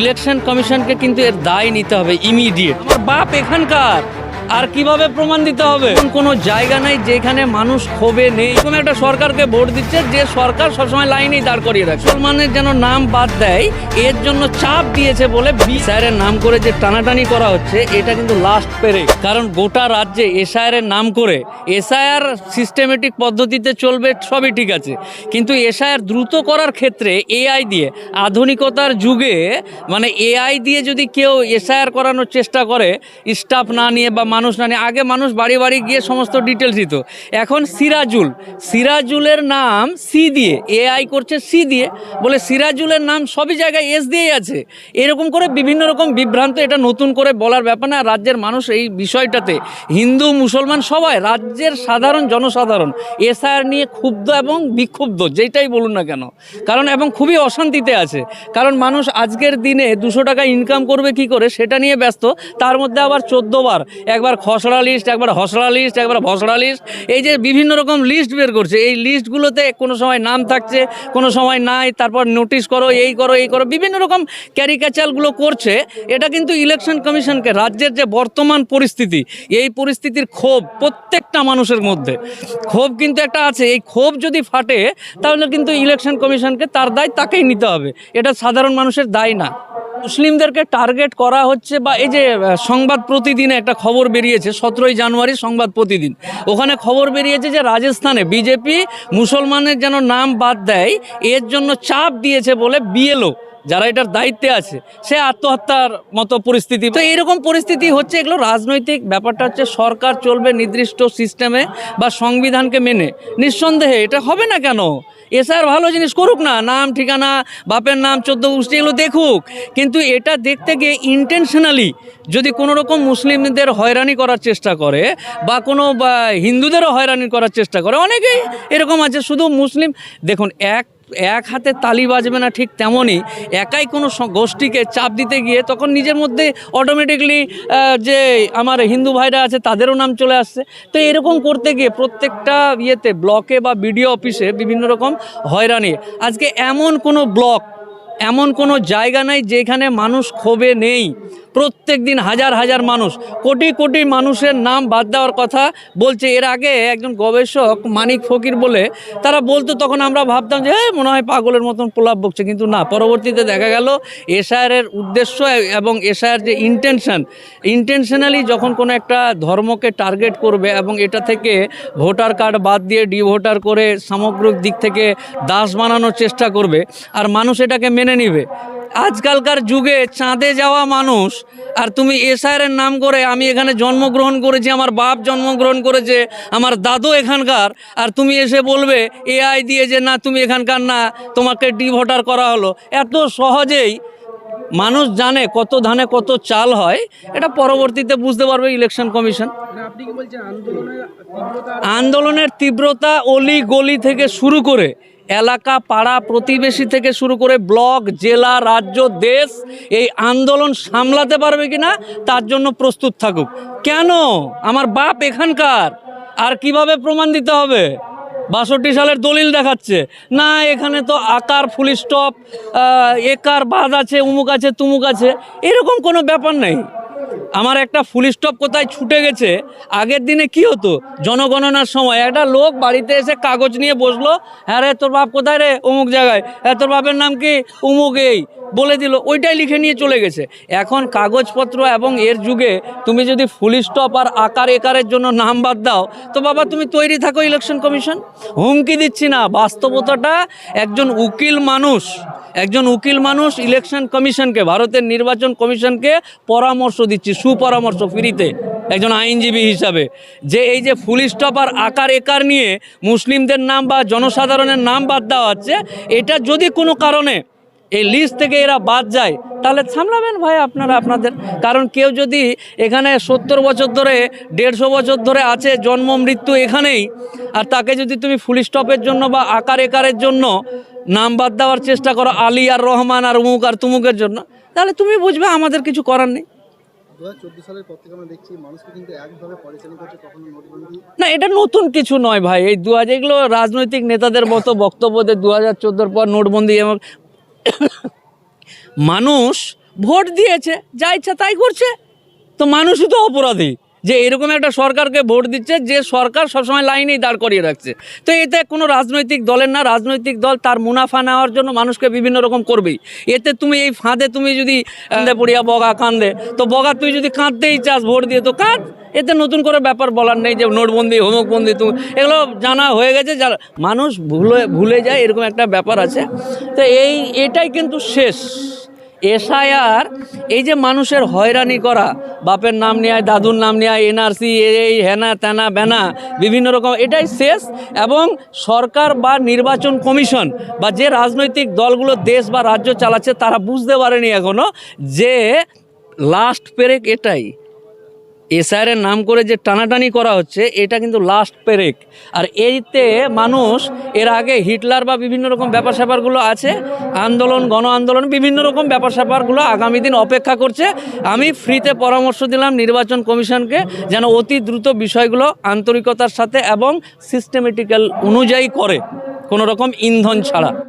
Election কমিশনকে কিন্তু এর দায় নিতে হবে ইমিডিয়েট। আমার বাপ এখানকার, আর কিভাবে প্রমাণ দিতে হবে? কোনো জায়গা নাই যেখানে মানুষ ক্ষোভে নেই। কোনো একটা সরকারকে ভোট দিচ্ছে যে সরকার সবসময় লাইনেই দাঁড় করিয়ে রাখে। মুসলমানের যেন নাম বাদ দেয় এর জন্য চাপ দিয়েছে বলে স্যারের নাম করে যে টানাটানি করা হচ্ছে, এটা কিন্তু লাস্ট পেরে। কারণ গোটা রাজ্যে এসআইআর নাম করে, এসআইআর সিস্টেমেটিক পদ্ধতিতে চলবে, সবই ঠিক আছে, কিন্তু এসআইআর দ্রুত করার ক্ষেত্রে এআই দিয়ে, আধুনিকতার যুগে মানে এআই দিয়ে যদি কেউ এসআইআর করানোর চেষ্টা করে, স্টাফ না নিয়ে বা মানুষ না নিয়ে, আগে মানুষ বাড়ি বাড়ি গিয়ে সমস্ত ডিটেলস দিত, এখন সিরাজুলের নাম সি দিয়ে, এআই করছে সি দিয়ে, বলে সিরাজুলের নাম সবই জায়গায় এস দিয়েই আছে। এরকম করে বিভিন্ন রকম বিভ্রান্ত, এটা নতুন করে বলার ব্যাপার না। রাজ্যের মানুষ এই বিষয়টাতে, হিন্দু মুসলমান সবাই, রাজ্যের সাধারণ জনসাধারণ এসআইআর নিয়ে ক্ষুব্ধ এবং বিক্ষুব্ধ, যেটাই বলুন না কেন। কারণ এবং খুবই অশান্তিতে আছে, কারণ মানুষ আজকের দিনে 200 টাকা ইনকাম করবে কি করে সেটা নিয়ে ব্যস্ত। তার মধ্যে আবার 14 বার, একবার খসড়া লিস্ট, একবার হসড়া লিস্ট, একবার ভসড়া লিস্ট, এই যে বিভিন্ন রকম লিস্ট বের করছে। এই লিস্টগুলোতে কোনো সময় নাম থাকছে, কোনো সময় নাই, তারপর নোটিশ করো, এই করো, এই করো, বিভিন্ন রকম ক্যারিকেচারগুলো করছে। এটা কিন্তু ইলেকশন কমিশনকে, রাজ্যের যে বর্তমান পরিস্থিতি, এই পরিস্থিতির ক্ষোভ প্রত্যেকটা মানুষের মধ্যে, ক্ষোভ কিন্তু একটা আছে। এই ক্ষোভ যদি ফাটে তাহলে কিন্তু ইলেকশন কমিশনকে তার দায় তাকেই নিতে হবে, এটা সাধারণ মানুষের দায় না। মুসলিমদেরকে টার্গেট করা হচ্ছে, বা এই যে সংবাদ প্রতিদিনে একটা খবর বেরিয়েছে, 17ই জানুয়ারি সংবাদ প্রতিদিন, ওখানে খবর বেরিয়েছে যে রাজস্থানে বিজেপি মুসলমানের যেন নাম বাদ দেয় এর জন্য চাপ দিয়েছে বলে বিএলও যারা এটার দায়িত্বে আছে, সে আত্মহত্যার মতো পরিস্থিতি। তো এইরকম পরিস্থিতি হচ্ছে। এগুলো রাজনৈতিক ব্যাপারটা হচ্ছে, সরকার চলবে নির্দিষ্ট সিস্টেমে বা সংবিধানকে মেনে, নিঃসন্দেহে এটা হবে না কেন। এসআর ভালো জিনিস করুক না, নাম ঠিকানা, বাপের নাম, 14 গোষ্ঠী, এগুলো দেখুক, কিন্তু এটা দেখতে গিয়ে ইন্টেনশনালি যদি কোনো রকম মুসলিমদের হয়রানি করার চেষ্টা করে বা কোনো হিন্দুদেরও হয়রানি করার চেষ্টা করে, অনেকেই এরকম আছে। শুধু মুসলিম, দেখুন, এক হাতে তালি বাজবে না, ঠিক তেমনই একাই কোনো গোষ্ঠীকে চাপ দিতে গিয়ে তখন নিজের মধ্যে অটোমেটিকলি যে আমার হিন্দু ভাইরা আছে তাদেরও নাম চলে আসছে। তো এরকম করতে গিয়ে প্রত্যেকটা ইয়েতে, ব্লকে বা বিডিও অফিসে বিভিন্ন রকম হয়রানি। আজকে এমন কোনো ব্লক, এমন কোনো জায়গা নাই যেখানে মানুষ ক্ষোভে নেই। প্রত্যেক দিন হাজার হাজার মানুষ, কোটি কোটি মানুষের নাম বাদ দেওয়ার কথা বলছে। এর আগে একজন গবেষক মানিক ফকির বলে তারা বলতো, তখন আমরা ভাবতাম যে মনে হয় পাগলের মতন প্রলাপ বকছে, কিন্তু না, পরবর্তীতে দেখা গেল এসআইআরের উদ্দেশ্য এবং এসআইআর যে ইন্টেনশনালি যখন কোনো একটা ধর্মকে টার্গেট করবে এবং এটা থেকে ভোটার কার্ড বাদ দিয়ে ডিভোটার করে সামগ্রিক দিক থেকে দাস বানানোর চেষ্টা করবে, আর মানুষ এটাকে মেনে নিবে। আজকালকার যুগে চাঁদে যাওয়া মানুষ, আর তুমি এসআইআরের নাম করে, আমি এখানে জন্মগ্রহণ করেছি, আমার বাপ জন্মগ্রহণ করেছে, আমার দাদু এখানকার, আর তুমি এসে বলবে এআই দিয়ে যে না তুমি এখানকার না, তোমাকে ডিভোটার করা হলো। এত সহজেই মানুষ জানে কত ধানে কত চাল হয়, এটা পরবর্তীতে বুঝতে পারবে ইলেকশন কমিশন। আন্দোলনের তীব্রতা অলি গলি থেকে শুরু করে এলাকা, পাড়া, প্রতিবেশী থেকে শুরু করে ব্লক, জেলা, রাজ্য, দেশ, এই আন্দোলন সামলাতে পারবে কিনা তার জন্য প্রস্তুত থাকুক। কেন? আমার বাপ এখানকার, আর কিভাবে প্রমাণ দিতে হবে? 62 সালের দলিল দেখাচ্ছে না, এখানে তো আকার, ফুল স্টপ, একার বাদ আছে, উমুক আছে, তুমুক আছে, এরকম কোনো ব্যাপার নেই। আমার একটা ফুল স্টপ কোথায় ছুটে গেছে, আগের দিনে কি হতো, জনগণনার সময় একটা লোক বাড়িতে এসে কাগজ নিয়ে বসলো, হ্যাঁ রে তোর বাপ কোথায় রে, অমুক জায়গায়, হ্যাঁ তোর বাপের নাম কি, অমুক, এই বলে দিল, ওইটাই লিখে নিয়ে চলে গেছে। এখন কাগজপত্র এবং এর যুগে তুমি যদি ফুল স্টপ আর আকার একারের জন্য নাম বাদ দাও, তো বাবা তুমি তৈরি থাকো ইলেকশন কমিশন। হুমকি দিচ্ছি না, বাস্তবতাটা। একজন উকিল মানুষ ইলেকশন কমিশনকে, ভারতের নির্বাচন কমিশনকে পরামর্শ দিচ্ছি, সুপরামর্শ, ফ্রিতে, একজন আইনজীবী হিসাবে, যে এই যে ফুল স্টপ আর আকার একার নিয়ে মুসলিমদের নাম বা জনসাধারণের নাম বাদ দেওয়া হচ্ছে, এটা যদি কোনো কারণে এই লিস্ট থেকে এরা বাদ যায় তাহলে সামলাবেন ভাই আপনারা আপনাদের। কারণ কেউ যদি এখানে 70 বছর ধরে, 150 বছর ধরে আছে, জন্ম মৃত্যু এখানেই, আর তাকে যদি তুমি ফুল স্টপের জন্য বা আকার একারের জন্য নাম বাদ দেওয়ার চেষ্টা করো, আলী আর রহমান আর উমুক আর তুমুকের জন্য, তাহলে তুমি বুঝবে আমাদের কিছু করার নেই। 2014 সালের পর থেকে আমরা দেখছি মানুষকে কিন্তু একভাবে পরিচালনা করছে, কখনো নোটবন্দি না, এটা নতুন কিছু নয় ভাই। এই 2000 এগুলো রাজনৈতিক নেতাদের মতো বক্তব্য, 2014 পর নোটবন্দি, এবং মানুষ ভোট দিয়েছে, যা ইচ্ছা তাই করছে। তো মানুষই তো অপরাধী যে এরকম একটা সরকারকে ভোট দিচ্ছে যে সরকার সবসময় লাইনেই দাঁড় করিয়ে রাখছে। তো এতে কোনো রাজনৈতিক দলের না, রাজনৈতিক দল তার মুনাফা নেওয়ার জন্য মানুষকে বিভিন্ন রকম করবেই। এতে তুমি এই ফাঁদে তুমি যদি কান্দে পড়িয়া বগা কান্দে, তো বগা তুই যদি কাঁদতেই চাস ভোট দিয়ে তো কাঁদ। এতে নতুন করে ব্যাপার বলার নেই যে নোটবন্দি হোমকবন্দি, তুমি এগুলো জানা হয়ে গেছে, যারা মানুষ ভুলে যায় এরকম একটা ব্যাপার আছে। তো এটাই কিন্তু শেষ। এসআইআর এই যে মানুষের হয়রানি করা, বাপের নাম নেয়, দাদুর নাম নেয়, এনআরসি, এই হেনা তেনা বেনা বিভিন্ন রকম, এটাই শেষ। এবং সরকার বা নির্বাচন কমিশন বা যে রাজনৈতিক দলগুলো দেশ বা রাজ্য চালাচ্ছে তারা বুঝতে পারেনি এখনও যে লাস্ট পেরেক এটাই। এসআইআরের নাম করে যে টানাটানি করা হচ্ছে এটা কিন্তু লাস্ট পেরেক। আর এইতে মানুষ এর আগে হিটলার বা বিভিন্ন রকম ব্যাপার স্যাপারগুলো আছে, আন্দোলন, গণ আন্দোলন, বিভিন্ন রকম ব্যাপার স্যাপারগুলো আগামী দিন অপেক্ষা করছে। আমি ফ্রিতে পরামর্শ দিলাম নির্বাচন কমিশনকে যেন অতি দ্রুত বিষয়গুলো আন্তরিকতার সাথে এবং সিস্টেমেটিক্যাল অনুযায়ী করে, কোনো রকম ইন্ধন ছাড়া।